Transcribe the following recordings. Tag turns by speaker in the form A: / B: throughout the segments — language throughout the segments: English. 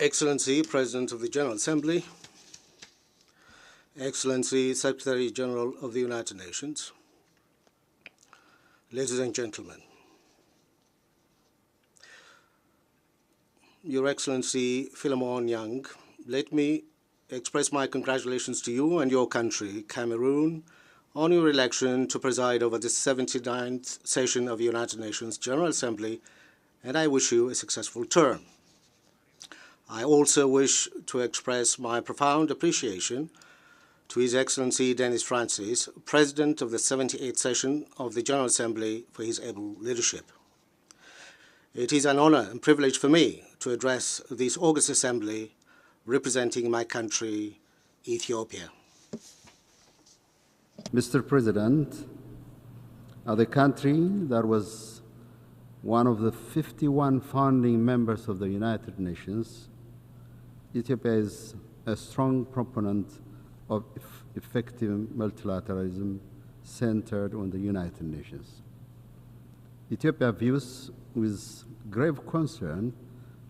A: Excellency, President of the General Assembly, Excellency, Secretary General of the United Nations, ladies and gentlemen, Your Excellency Philemon Young, let me express my congratulations to you and your country, Cameroon, on your election to preside over the 79th session of the United Nations General Assembly, and I wish you a successful term. I also wish to express my profound appreciation to His Excellency Denis Francis, President of the 78th session of the General Assembly, for his able leadership. It is an honor and privilege for me to address this august assembly representing my country, Ethiopia.
B: Mr. President, the country that was one of the 51 founding members of the United Nations, Ethiopia is a strong proponent of effective multilateralism centered on the United Nations. Ethiopia views with grave concern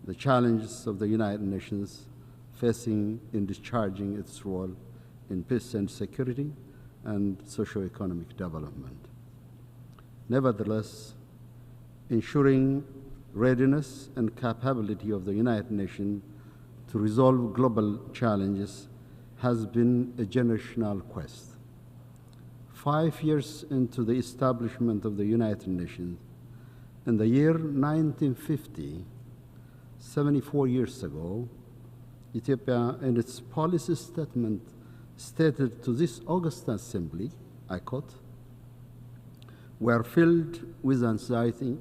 B: the challenges of the United Nations facing in discharging its role in peace and security and socio-economic development. Nevertheless, ensuring readiness and capability of the United Nations to resolve global challenges has been a generational quest. 5 years into the establishment of the United Nations, in the year 1950, 74 years ago, Ethiopia, in its policy statement, stated to this august assembly, I quote, "We are filled with anxiety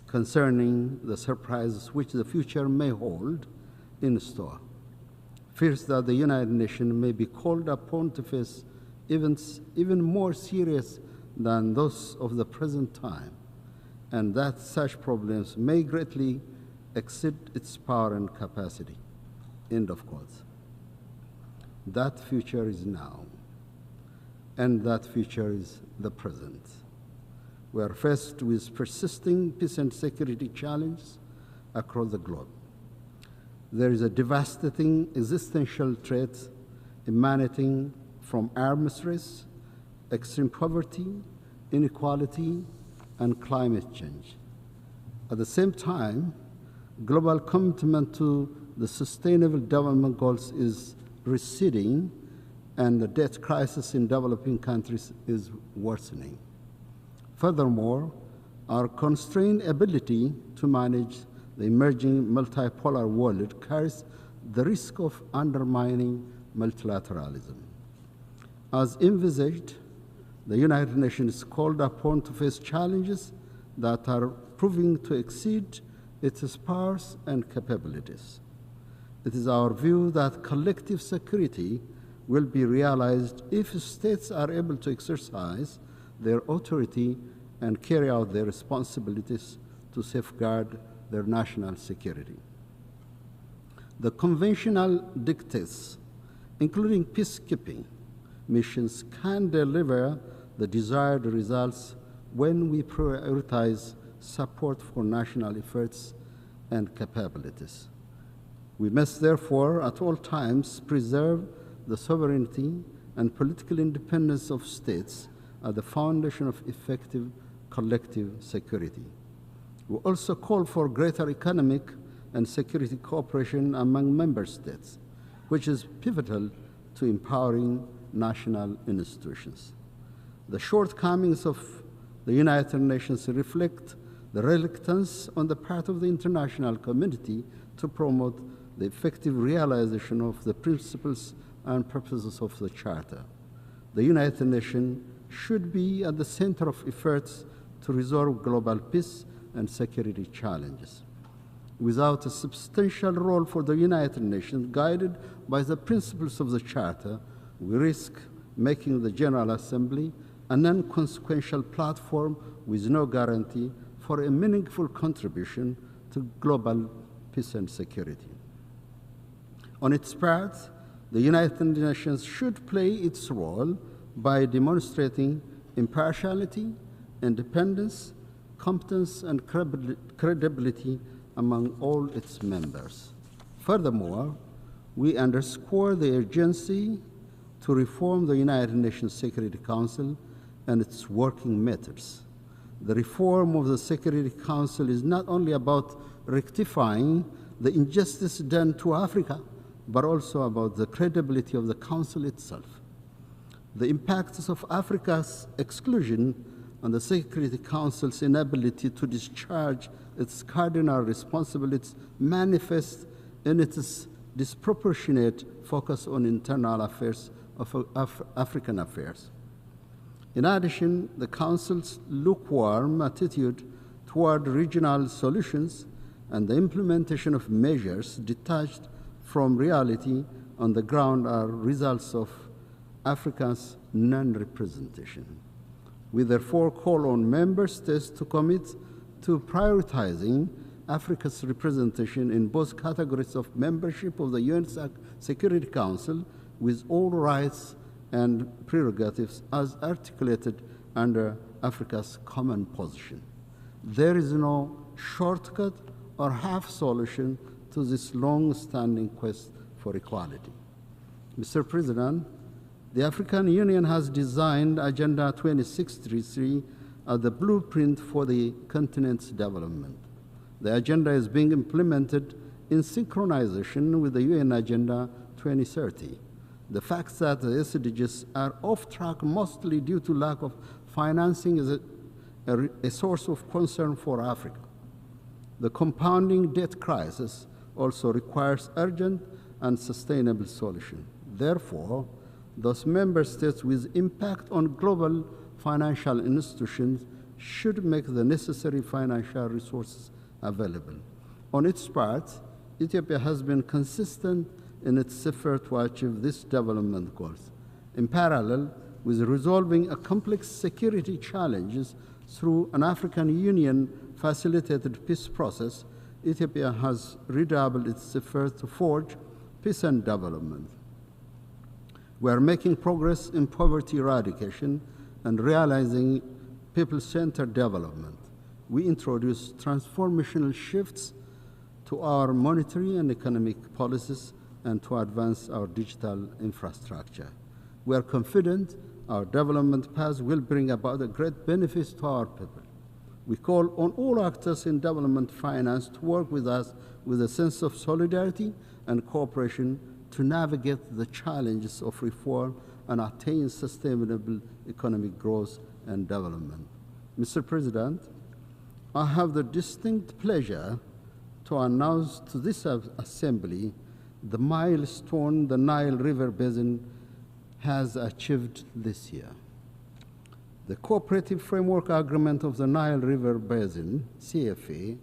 B: concerning the surprises which the future may hold in store. Fears that the United Nations may be called upon to face events even more serious than those of the present time, and that such problems may greatly exceed its power and capacity." End of quote. That future is now, and that future is the present. We are faced with persisting peace and security challenges across the globe. There is a devastating existential threat emanating from arms race, extreme poverty, inequality, and climate change. At the same time, global commitment to the Sustainable Development Goals is receding, and the debt crisis in developing countries is worsening. Furthermore, our constrained ability to manage the emerging multipolar world carries the risk of undermining multilateralism. As envisaged, the United Nations is called upon to face challenges that are proving to exceed its powers and capabilities. It is our view that collective security will be realized if states are able to exercise their authority and carry out their responsibilities to safeguard their national security. The conventional dictates, including peacekeeping missions, can deliver the desired results when we prioritize support for national efforts and capabilities. We must therefore at all times preserve the sovereignty and political independence of states at the foundation of effective collective security. We also call for greater economic and security cooperation among member states, which is pivotal to empowering national institutions. The shortcomings of the United Nations reflect the reluctance on the part of the international community to promote the effective realization of the principles and purposes of the Charter. The United Nations should be at the center of efforts to resolve global peace and security challenges. Without a substantial role for the United Nations guided by the principles of the Charter, we risk making the General Assembly an inconsequential platform with no guarantee for a meaningful contribution to global peace and security. On its part, the United Nations should play its role by demonstrating impartiality, independence, competence, and credibility among all its members. Furthermore, we underscore the urgency to reform the United Nations Security Council and its working methods. The reform of the Security Council is not only about rectifying the injustice done to Africa, but also about the credibility of the Council itself. The impacts of Africa's exclusion on the Security Council's inability to discharge its cardinal responsibilities manifest in its disproportionate focus on internal affairs of African affairs. In addition, the Council's lukewarm attitude toward regional solutions and the implementation of measures detached from reality on the ground are results of Africa's non-representation. We therefore call on member states to commit to prioritizing Africa's representation in both categories of membership of the UN Security Council with all rights and prerogatives as articulated under Africa's common position. There is no shortcut or half solution to this long-standing quest for equality. Mr. President, the African Union has designed Agenda 2633 as the blueprint for the continent's development. The agenda is being implemented in synchronization with the UN Agenda 2030. The fact that the SDGs are off track mostly due to lack of financing is a source of concern for Africa. The compounding debt crisis also requires urgent and sustainable solution. Therefore, those member states with impact on global financial institutions should make the necessary financial resources available. On its part, Ethiopia has been consistent in its effort to achieve these development goals. In parallel with resolving a complex security challenges through an African Union-facilitated peace process, Ethiopia has redoubled its effort to forge peace and development. We are making progress in poverty eradication and realizing people-centered development. We introduce transformational shifts to our monetary and economic policies and to advance our digital infrastructure. We are confident our development path will bring about a great benefits to our people. We call on all actors in development finance to work with us with a sense of solidarity and cooperation to navigate the challenges of reform and attain sustainable economic growth and development. Mr. President, I have the distinct pleasure to announce to this Assembly the milestone the Nile River Basin has achieved this year. The Cooperative Framework Agreement of the Nile River Basin, CFA,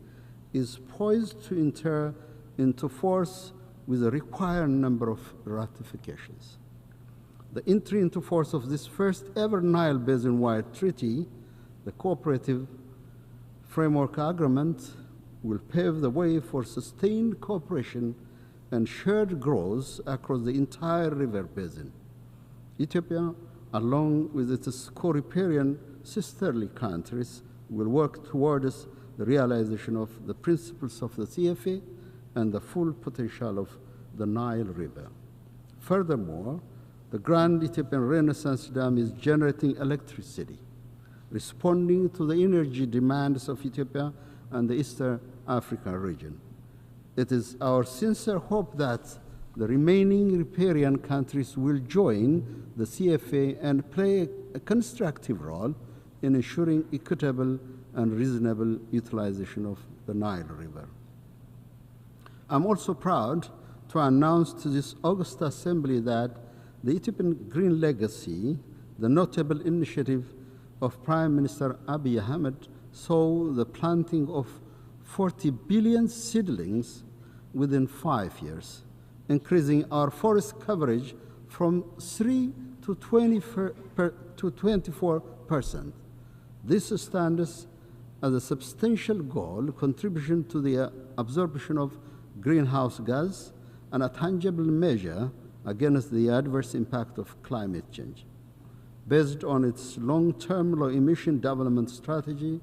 B: is poised to enter into force with a required number of ratifications. The entry into force of this first ever Nile Basin-wide treaty, the Cooperative Framework Agreement, will pave the way for sustained cooperation and shared growth across the entire river basin. Ethiopia, along with its co-riparian sisterly countries, will work towards the realization of the principles of the CFA and the full potential of the Nile River. Furthermore, the Grand Ethiopian Renaissance Dam is generating electricity, responding to the energy demands of Ethiopia and the Eastern Africa region. It is our sincere hope that the remaining riparian countries will join the CFA and play a constructive role in ensuring equitable and reasonable utilization of the Nile River. I'm also proud to announce to this August Assembly that the Ethiopian Green Legacy, the notable initiative of Prime Minister Abiy Ahmed, saw the planting of 40 billion seedlings within 5 years, increasing our forest coverage from 3 to 24%. This stands as a substantial goal contribution to the absorption of greenhouse gas and a tangible measure against the adverse impact of climate change. Based on its long-term low-emission development strategy,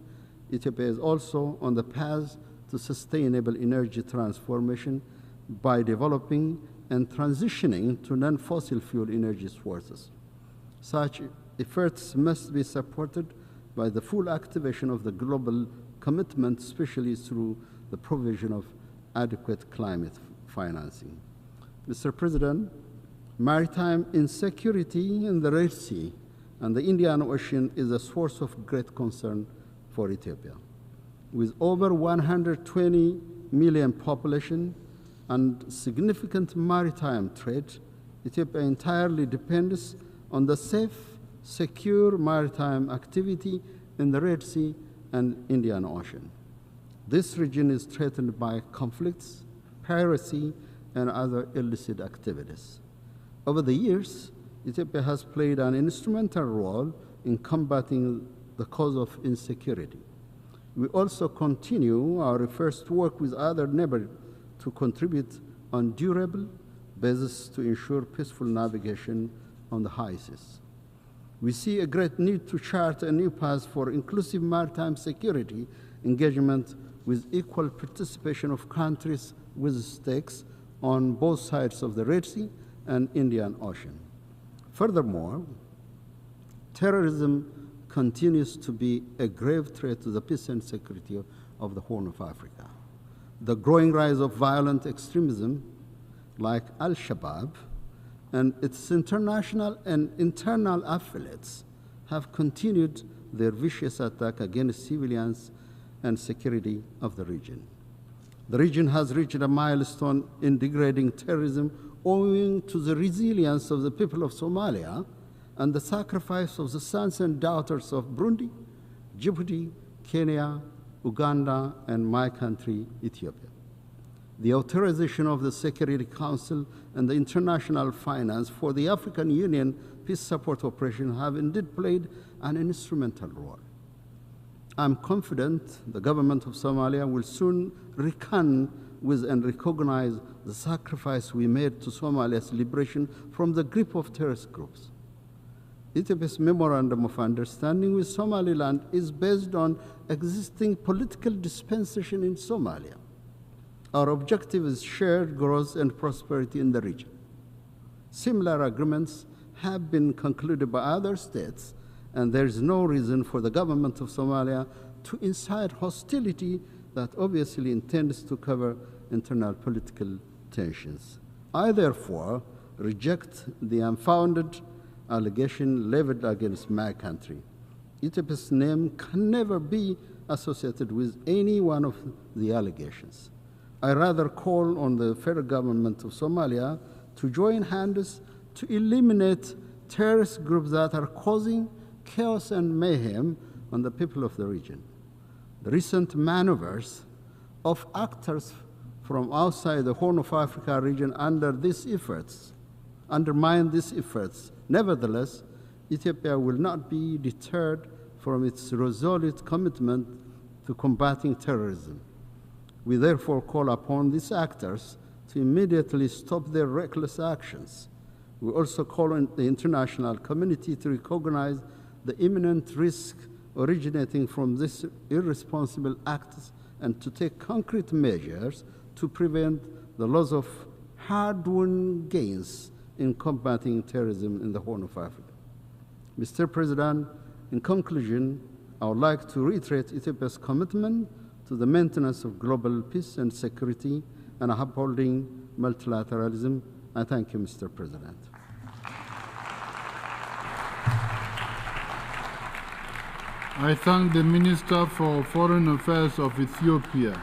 B: Ethiopia is also on the path to sustainable energy transformation by developing and transitioning to non-fossil fuel energy sources. Such efforts must be supported by the full activation of the global commitment, especially through the provision of adequate climate financing. Mr. President, maritime insecurity in the Red Sea and the Indian Ocean is a source of great concern for Ethiopia. With over 120 million population and significant maritime trade, Ethiopia entirely depends on the safe, secure maritime activity in the Red Sea and Indian Ocean. This region is threatened by conflicts, piracy, and other illicit activities. Over the years, Ethiopia has played an instrumental role in combating the cause of insecurity. We also continue our efforts to work with other neighbors to contribute on durable basis to ensure peaceful navigation on the high seas. We see a great need to chart a new path for inclusive maritime security engagement with equal participation of countries with stakes on both sides of the Red Sea and Indian Ocean. Furthermore, terrorism continues to be a grave threat to the peace and security of the Horn of Africa. The growing rise of violent extremism like Al-Shabaab and its international and internal affiliates have continued their vicious attack against civilians and security of the region. The region has reached a milestone in degrading terrorism owing to the resilience of the people of Somalia and the sacrifice of the sons and daughters of Burundi, Djibouti, Kenya, Uganda, and my country, Ethiopia. The authorization of the Security Council and the international finance for the African Union peace support operation have indeed played an instrumental role. I'm confident the government of Somalia will soon reckon with and recognize the sacrifice we made to Somalia's liberation from the grip of terrorist groups. Ethiopia's Memorandum of Understanding with Somaliland is based on existing political dispensation in Somalia. Our objective is shared growth and prosperity in the region. Similar agreements have been concluded by other states, and there is no reason for the government of Somalia to incite hostility that obviously intends to cover internal political tensions. I therefore reject the unfounded allegation leveled against my country. Ethiopia's name can never be associated with any one of the allegations. I rather call on the federal government of Somalia to join hands to eliminate terrorist groups that are causing chaos and mayhem on the people of the region. The recent maneuvers of actors from outside the Horn of Africa region undermine these efforts. Nevertheless, Ethiopia will not be deterred from its resolute commitment to combating terrorism. We therefore call upon these actors to immediately stop their reckless actions. We also call on the international community to recognize the imminent risk originating from these irresponsible acts and to take concrete measures to prevent the loss of hard-won gains in combating terrorism in the Horn of Africa. Mr. President, in conclusion, I would like to reiterate Ethiopia's commitment to the maintenance of global peace and security and upholding multilateralism. I thank you, Mr. President.
C: I thank the Minister for Foreign Affairs of Ethiopia.